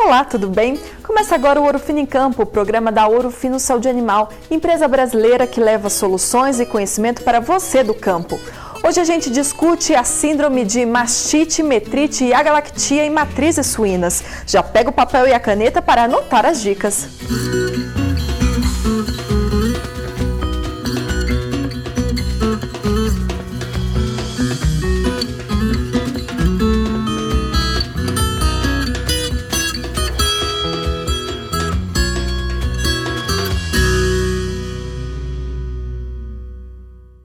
Olá, tudo bem? Começa agora o Ouro Fino em Campo, o programa da Ouro Fino Saúde Animal, empresa brasileira que leva soluções e conhecimento para você do campo. Hoje a gente discute a síndrome de mastite, metrite e agalactia em matrizes suínas. Já pega o papel e a caneta para anotar as dicas.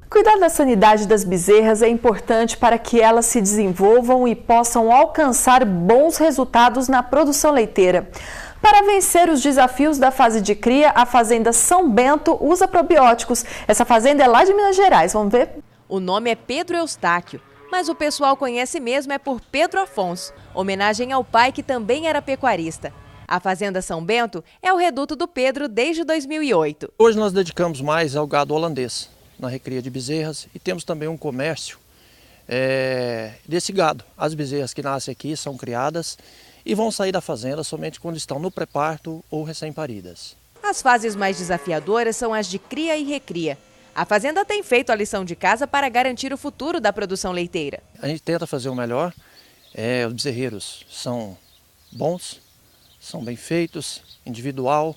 Cuidar da sanidade das bezerras é importante para que elas se desenvolvam e possam alcançar bons resultados na produção leiteira. Para vencer os desafios da fase de cria, a Fazenda São Bento usa probióticos. Essa fazenda é lá de Minas Gerais, vamos ver? O nome é Pedro Eustáquio, mas o pessoal conhece mesmo é por Pedro Afonso, homenagem ao pai que também era pecuarista. A Fazenda São Bento é o reduto do Pedro desde 2008. Hoje nós dedicamos mais ao gado holandês, na recria de bezerras, e temos também um comércio desse gado. As bezerras que nascem aqui são criadas e vão sair da fazenda somente quando estão no pré-parto ou recém-paridas. As fases mais desafiadoras são as de cria e recria. A fazenda tem feito a lição de casa para garantir o futuro da produção leiteira. A gente tenta fazer o melhor, os bezerreiros são bons, são bem feitos, individual.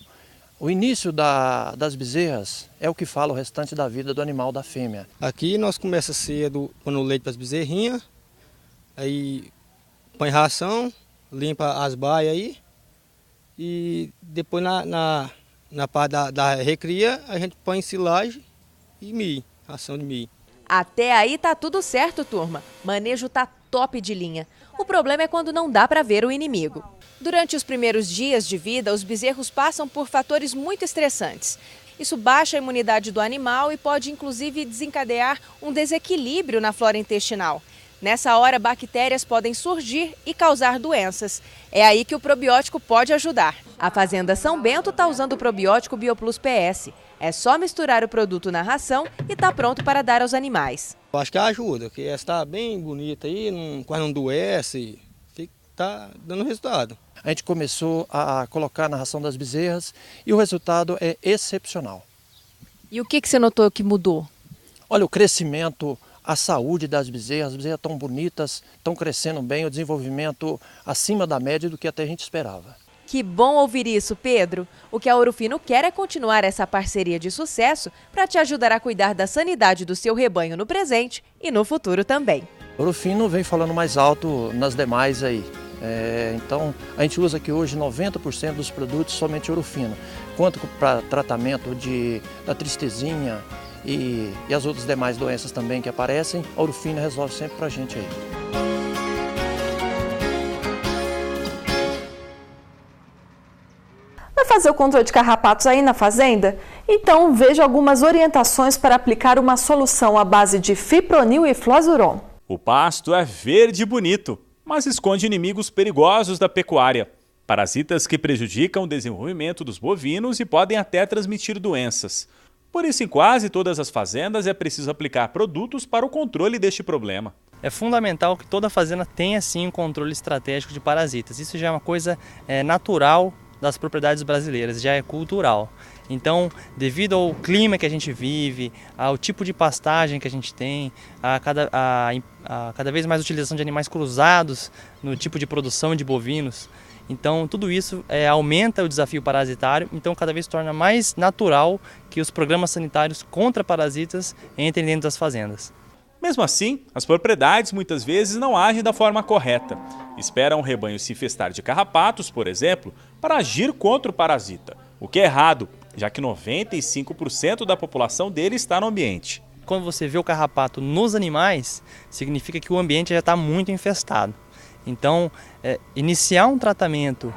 O início das bezerras é o que fala o restante da vida do animal, da fêmea. Aqui nós começamos cedo, pondo leite para as bezerrinhas, aí põe ração, limpa as baias aí, e depois na parte da recria a gente põe silagem e milho, ração de milho. Até aí tá tudo certo, turma. Manejo tá top de linha. O problema é quando não dá para ver o inimigo. Durante os primeiros dias de vida, os bezerros passam por fatores muito estressantes. Isso baixa a imunidade do animal e pode, inclusive, desencadear um desequilíbrio na flora intestinal. Nessa hora, bactérias podem surgir e causar doenças. É aí que o probiótico pode ajudar. A Fazenda São Bento está usando o probiótico BioPlus PS. É só misturar o produto na ração e está pronto para dar aos animais. Eu acho que ajuda, porque essa está bem bonita aí, quase não adoece, está dando resultado. A gente começou a colocar na ração das bezerras e o resultado é excepcional. E o que você notou que mudou? Olha, o crescimento, a saúde das bezerras, as bezerras estão bonitas, estão crescendo bem, o desenvolvimento acima da média do que até a gente esperava. Que bom ouvir isso, Pedro. O que a Ouro Fino quer é continuar essa parceria de sucesso para te ajudar a cuidar da sanidade do seu rebanho no presente e no futuro também. Ouro Fino vem falando mais alto nas demais aí. Então, a gente usa aqui hoje 90% dos produtos somente Ouro Fino. Quanto para tratamento da tristezinha e as outras demais doenças também que aparecem, a Ouro Fino resolve sempre para a gente aí. Vai fazer o controle de carrapatos aí na fazenda? Então, veja algumas orientações para aplicar uma solução à base de fipronil e fluazuron. O pasto é verde e bonito, mas esconde inimigos perigosos da pecuária. Parasitas que prejudicam o desenvolvimento dos bovinos e podem até transmitir doenças. Por isso, em quase todas as fazendas é preciso aplicar produtos para o controle deste problema. É fundamental que toda fazenda tenha sim um controle estratégico de parasitas. Isso já é uma coisa natural das propriedades brasileiras, já é cultural. Então, devido ao clima que a gente vive, ao tipo de pastagem que a gente tem, a cada vez mais utilização de animais cruzados no tipo de produção de bovinos, então tudo isso aumenta o desafio parasitário, então cada vez se torna mais natural que os programas sanitários contra parasitas entrem dentro das fazendas. Mesmo assim, as propriedades muitas vezes não agem da forma correta. Esperam o rebanho se infestar de carrapatos, por exemplo, para agir contra o parasita, o que é errado, já que 95% da população dele está no ambiente. Quando você vê o carrapato nos animais, significa que o ambiente já está muito infestado. Então, iniciar um tratamento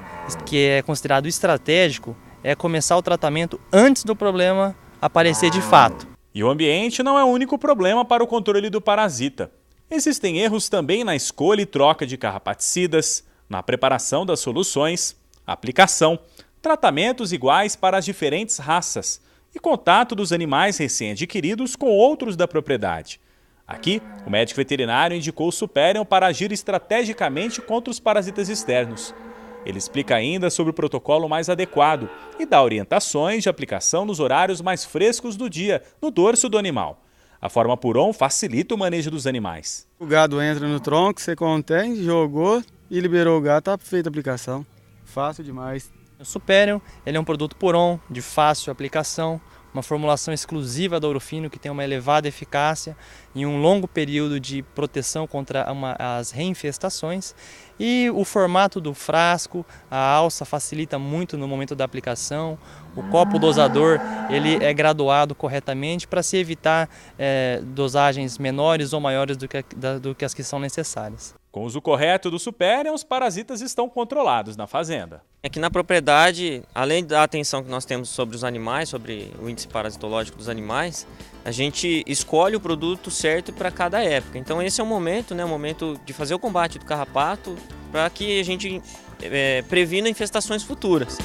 que é considerado estratégico é começar o tratamento antes do problema aparecer de fato. E o ambiente não é o único problema para o controle do parasita. Existem erros também na escolha e troca de carrapaticidas, na preparação das soluções, aplicação, tratamentos iguais para as diferentes raças e contato dos animais recém-adquiridos com outros da propriedade. Aqui, o médico veterinário indicou o Superior para agir estrategicamente contra os parasitas externos. Ele explica ainda sobre o protocolo mais adequado e dá orientações de aplicação nos horários mais frescos do dia, no dorso do animal. A forma Puron facilita o manejo dos animais. O gado entra no tronco, você contém, jogou e liberou o gado, está feita a aplicação. Fácil demais. O Superior, ele é um produto Puron de fácil aplicação, uma formulação exclusiva da Ouro Fino que tem uma elevada eficácia e um longo período de proteção contra as reinfestações. E o formato do frasco, a alça facilita muito no momento da aplicação. O copo dosador ele é graduado corretamente para se evitar dosagens menores ou maiores do que as que são necessárias. Com o uso correto do Superior, os parasitas estão controlados na fazenda. Aqui na propriedade, além da atenção que nós temos sobre os animais, sobre o índice parasitológico dos animais, a gente escolhe o produto certo para cada época. Então esse é o momento, né, o momento de fazer o combate do carrapato para que a gente previna infestações futuras.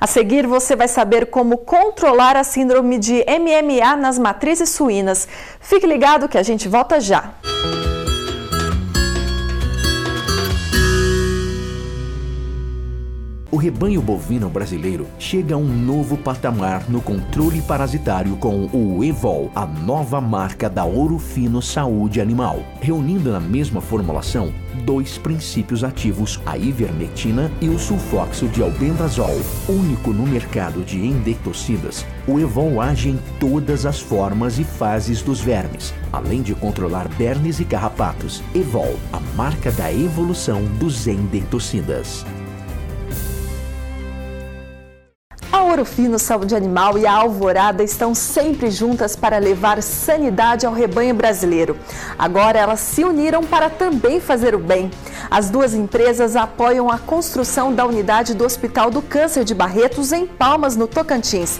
A seguir, você vai saber como controlar a síndrome de MMA nas matrizes suínas. Fique ligado que a gente volta já. O rebanho bovino brasileiro chega a um novo patamar no controle parasitário com o Evol, a nova marca da Ouro Fino Saúde Animal, reunindo na mesma formulação 2 princípios ativos, a ivermectina e o sulfóxido de albendazol. Único no mercado de endectocidas, o Evol age em todas as formas e fases dos vermes, além de controlar bernes e carrapatos. Evol, a marca da evolução dos endectocidas. A Ouro Fino Saúde Animal e a Alvorada estão sempre juntas para levar sanidade ao rebanho brasileiro. Agora elas se uniram para também fazer o bem. As duas empresas apoiam a construção da unidade do Hospital do Câncer de Barretos em Palmas, no Tocantins.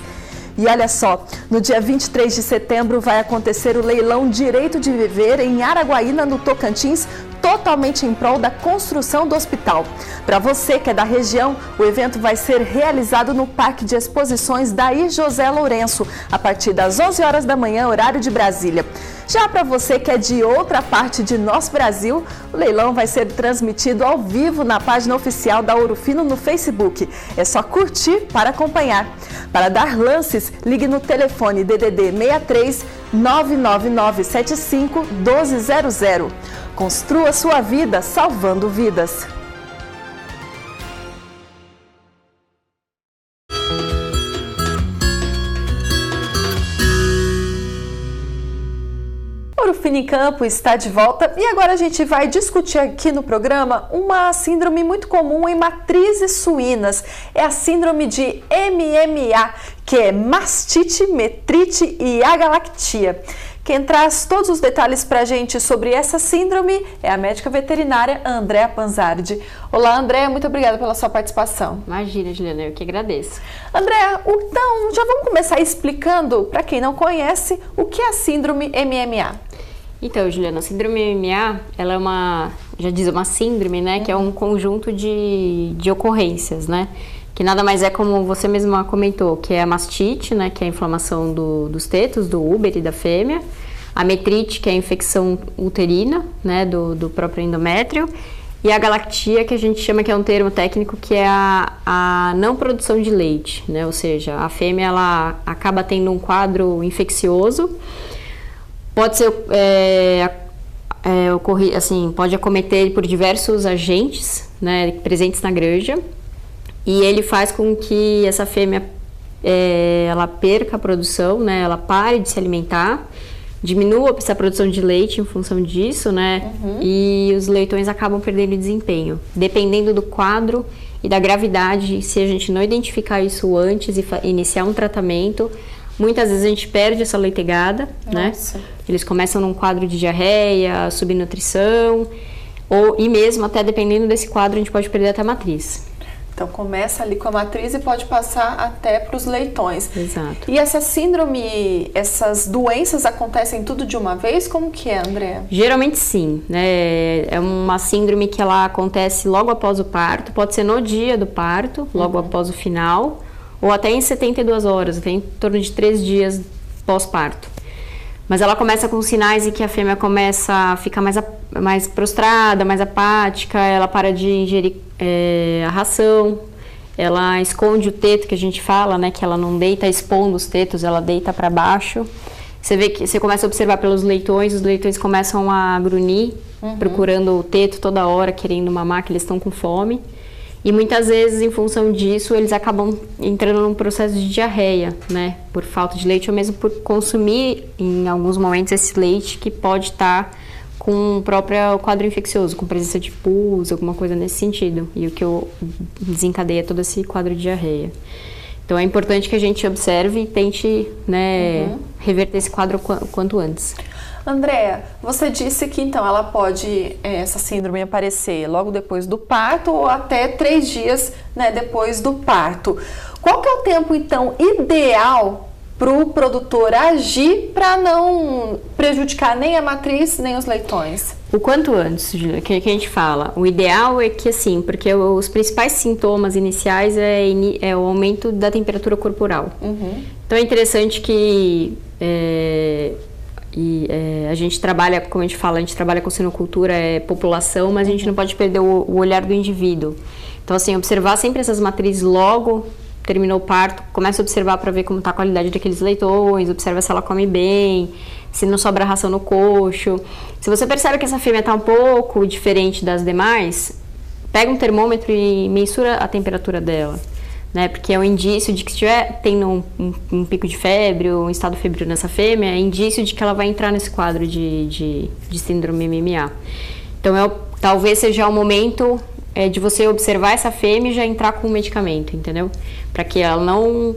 E olha só, no dia 23 de setembro vai acontecer o leilão Direito de Viver em Araguaína, no Tocantins, totalmente em prol da construção do hospital. Para você que é da região, o evento vai ser realizado no Parque de Exposições Daí José Lourenço, a partir das 11 horas da manhã, horário de Brasília. Já para você que é de outra parte de nosso Brasil, o leilão vai ser transmitido ao vivo na página oficial da Ouro Fino no Facebook. É só curtir para acompanhar. Para dar lances, ligue no telefone DDD 63 99975 1200. Construa sua vida salvando vidas. Ouro Fino em Campo está de volta e agora a gente vai discutir aqui no programa uma síndrome muito comum em matrizes suínas. É a síndrome de MMA, que é mastite, metrite e agalactia. Quem traz todos os detalhes para a gente sobre essa síndrome é a médica veterinária Andréa Panzardi. Olá, Andréa, muito obrigada pela sua participação. Imagina, Juliana, eu que agradeço. Andréa, então já vamos começar explicando, para quem não conhece, o que é a síndrome MMA. Então, Juliana, a síndrome MMA, ela é uma síndrome, né, que é um conjunto de ocorrências, né? Que nada mais é, como você mesma comentou, que é a mastite, né, que é a inflamação dos tetos, do úbero e da fêmea, a metrite, que é a infecção uterina, né, do próprio endométrio, e a galactia, que a gente chama, que é um termo técnico, que é a não produção de leite, né, ou seja, a fêmea ela acaba tendo um quadro infeccioso, pode ser pode acometer por diversos agentes, né, presentes na granja. E ele faz com que essa fêmea ela perca a produção, né? Ela pare de se alimentar, diminua essa produção de leite em função disso, né? E os leitões acabam perdendo desempenho. Dependendo do quadro e da gravidade, se a gente não identificar isso antes e iniciar um tratamento, muitas vezes a gente perde essa leitegada, né? Eles começam num quadro de diarreia, subnutrição, e mesmo até dependendo desse quadro, a gente pode perder até a matriz. Então começa ali com a matriz e pode passar até para os leitões. Exato. E essa síndrome, essas doenças acontecem tudo de uma vez? Como que é, Andréa? Geralmente sim, né? É uma síndrome que ela acontece logo após o parto, pode ser no dia do parto, logo após o final, ou até em 72 horas, até em torno de 3 dias pós-parto. Mas ela começa com sinais em que a fêmea começa a ficar mais prostrada, mais apática, ela para de ingerir a ração, ela esconde o teto, que a gente fala, né, que ela não deita expondo os tetos, ela deita para baixo. Você vê que você começa a observar pelos leitões, os leitões começam a grunhir, procurando o teto toda hora, querendo mamar, que eles estão com fome. E muitas vezes, em função disso, eles acabam entrando num processo de diarreia, né? Por falta de leite ou mesmo por consumir, em alguns momentos, esse leite que pode estar com o próprio quadro infeccioso, com presença de pus, alguma coisa nesse sentido. E o que desencadeia todo esse quadro de diarreia. Então é importante que a gente observe e tente, né, reverter esse quadro o quanto antes. Andréa, você disse que então ela pode, essa síndrome aparecer logo depois do parto ou até 3 dias, né, depois do parto. Qual que é o tempo então ideal para o produtor agir para não prejudicar nem a matriz nem os leitões? O quanto antes, Julia, que a gente fala. O ideal é que assim, porque os principais sintomas iniciais é o aumento da temperatura corporal. Então é interessante que a gente trabalha, como a gente fala, a gente trabalha com sinocultura, população, mas a gente não pode perder o olhar do indivíduo. Então assim, observar sempre essas matrizes logo terminou o parto, começa a observar para ver como está a qualidade daqueles leitões, observa se ela come bem, se não sobra ração no coxo. Se você percebe que essa fêmea está um pouco diferente das demais, pega um termômetro e mensura a temperatura dela, né? Porque é um indício de que se estiver tendo um pico de febre ou um estado febril nessa fêmea, é indício de que ela vai entrar nesse quadro de síndrome MMA. Então, talvez seja o momento de você observar essa fêmea e já entrar com o medicamento, entendeu? Para que ela não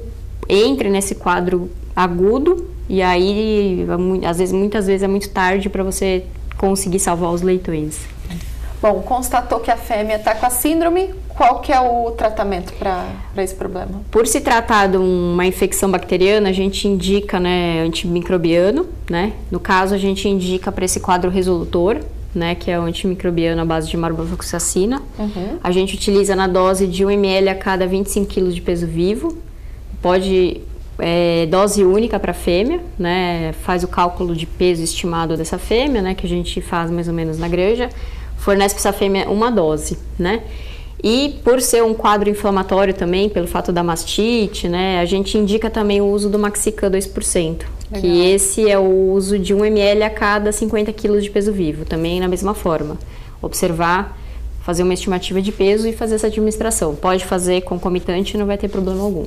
entre nesse quadro agudo e aí, muitas vezes é muito tarde para você conseguir salvar os leitões. Bom, constatou que a fêmea está com a síndrome, qual que é o tratamento para esse problema? Por se tratar de uma infecção bacteriana, a gente indica, né, antimicrobiano, né? No caso, a gente indica para esse quadro resolutor, né, que é o antimicrobiano à base de marboxacina. A gente utiliza na dose de 1 ml a cada 25 kg de peso vivo. Pode dose única para fêmea, né? Faz o cálculo de peso estimado dessa fêmea, né, que a gente faz mais ou menos na granja. Fornece para essa fêmea uma dose, né? E por ser um quadro inflamatório também, pelo fato da mastite, né, a gente indica também o uso do Maxican 2%, que esse é o uso de 1 ml a cada 50 kg de peso vivo, também na mesma forma. Observar, fazer uma estimativa de peso e fazer essa administração. Pode fazer concomitante e não vai ter problema algum.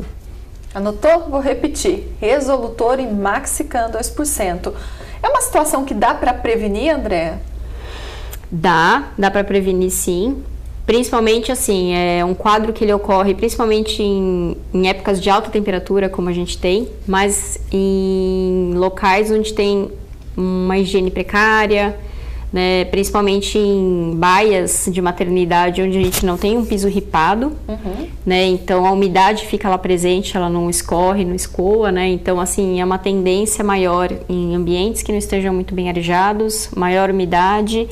Anotou? Vou repetir. Resolutor e Maxican 2%. É uma situação que dá para prevenir, Andréa? Dá para prevenir sim. Principalmente assim, é um quadro que ele ocorre principalmente em épocas de alta temperatura, como a gente tem, mas em locais onde tem uma higiene precária, né, principalmente em baias de maternidade onde a gente não tem um piso ripado, né, então a umidade fica lá presente, ela não escorre, não escoa, né, então assim, é uma tendência maior em ambientes que não estejam muito bem arejados, maior umidade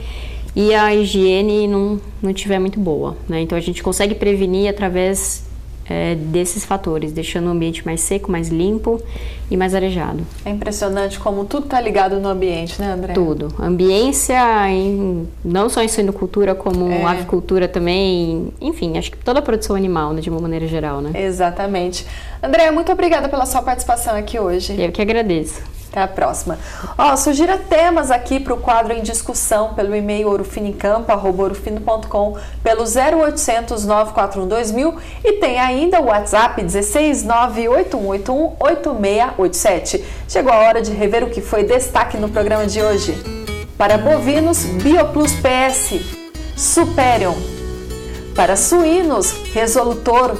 e a higiene não tiver muito boa, né? Então a gente consegue prevenir através desses fatores, deixando o ambiente mais seco, mais limpo e mais arejado. É impressionante como tudo está ligado no ambiente, né, André? Tudo. Ambiência, não só em suinocultura, como avicultura também, enfim, acho que toda a produção animal, né, de uma maneira geral, né? Exatamente. André, muito obrigada pela sua participação aqui hoje. Eu que agradeço. Até a próxima. Sugira temas aqui para o quadro em discussão pelo e-mail ourofinicampo@ourofino.com, pelo 0800 941 2000 e tem ainda o WhatsApp 16 98181 8687. Chegou a hora de rever o que foi destaque no programa de hoje. Para bovinos, BioPlus PS, Superion. Para suínos, Resolutor,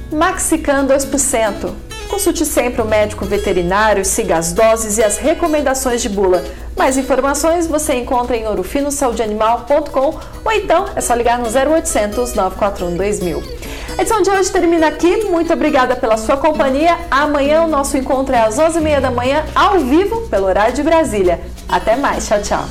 Maxican 2%. Consulte sempre o médico veterinário, siga as doses e as recomendações de bula. Mais informações você encontra em ourofinosaudeanimal.com ou então é só ligar no 0800 941 2000. A edição de hoje termina aqui. Muito obrigada pela sua companhia. Amanhã o nosso encontro é às 11h30 da manhã, ao vivo, pelo horário de Brasília. Até mais. Tchau, tchau.